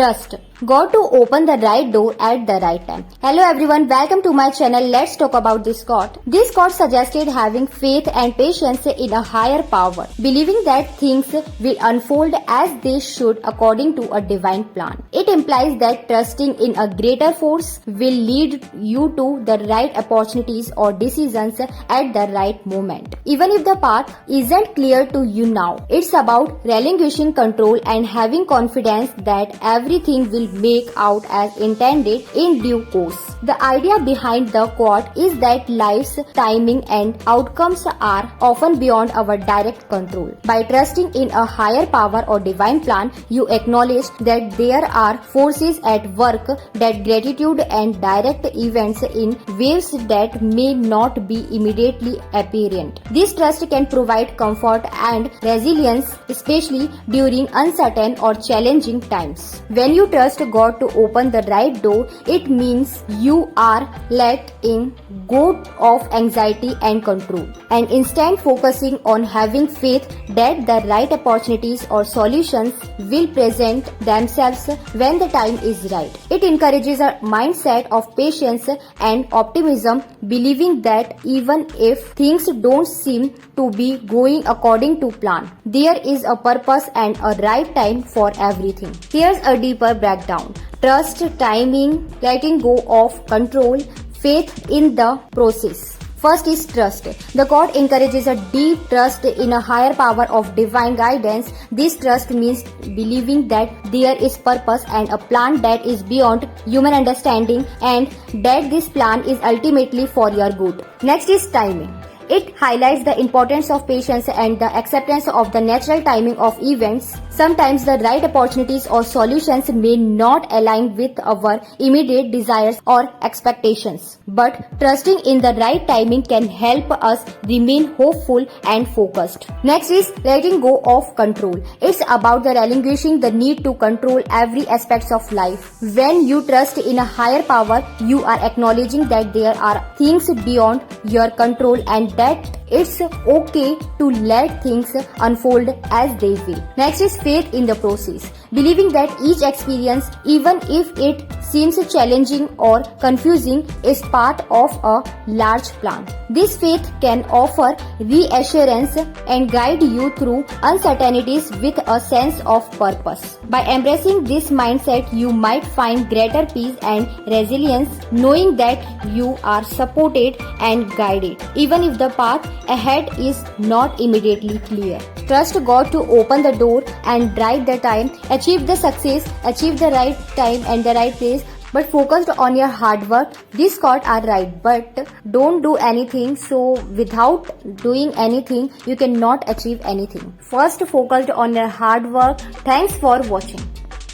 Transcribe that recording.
Trust. God to open the right door at the right time. Hello everyone, welcome to my channel. Let's talk about this quote. This quote suggested having faith and patience in a higher power, believing that things will unfold as they should according to a divine plan. It implies that trusting in a greater force will lead you to the right opportunities or decisions at the right moment. Even if the path isn't clear to you now, it's about relinquishing control and having confidence that everything will make out as intended in due course. The idea behind the quote is that life's timing and outcomes are often beyond our direct control. By trusting in a higher power or divine plan, you acknowledge that there are forces at work that gratitude and direct events in ways that may not be immediately apparent. This trust can provide comfort and resilience, especially during uncertain or challenging times. When you trust God to open the right door, it means you are letting go of anxiety and control, and instead focusing on having faith that the right opportunities or solutions will present themselves when the time is right. It encourages a mindset of patience and optimism, believing that even if things don't seem to be going according to plan, there is a purpose and a right time for everything. Here's a deeper breakdown. Trust, timing, letting go of control, faith in the process. First is trust. The quote encourages a deep trust in a higher power of divine guidance. This trust means believing that there is purpose and a plan that is beyond human understanding, and that this plan is ultimately for your good. Next is timing. It highlights the importance of patience and the acceptance of the natural timing of events. Sometimes the right opportunities or solutions may not align with our immediate desires or expectations, but trusting in the right timing can help us remain hopeful and focused. Next is letting go of control. It's about the relinquishing the need to control every aspect of life. When you trust in a higher power, you are acknowledging that there are things beyond your control and that it's okay to let things unfold as they will. Next is faith in the process. Believing that each experience, even if it seems challenging or confusing, is part of a large plan. This faith can offer reassurance and guide you through uncertainties with a sense of purpose. By embracing this mindset, you might find greater peace and resilience, knowing that you are supported and guided, even if the path ahead is not immediately clear. Trust God to open the door and drive the time, achieve the success, achieve the right time and the right place, but focused on your hard work. These quotes are right, but don't do anything. So without doing anything, you cannot achieve anything. First, focused on your hard work. Thanks for watching.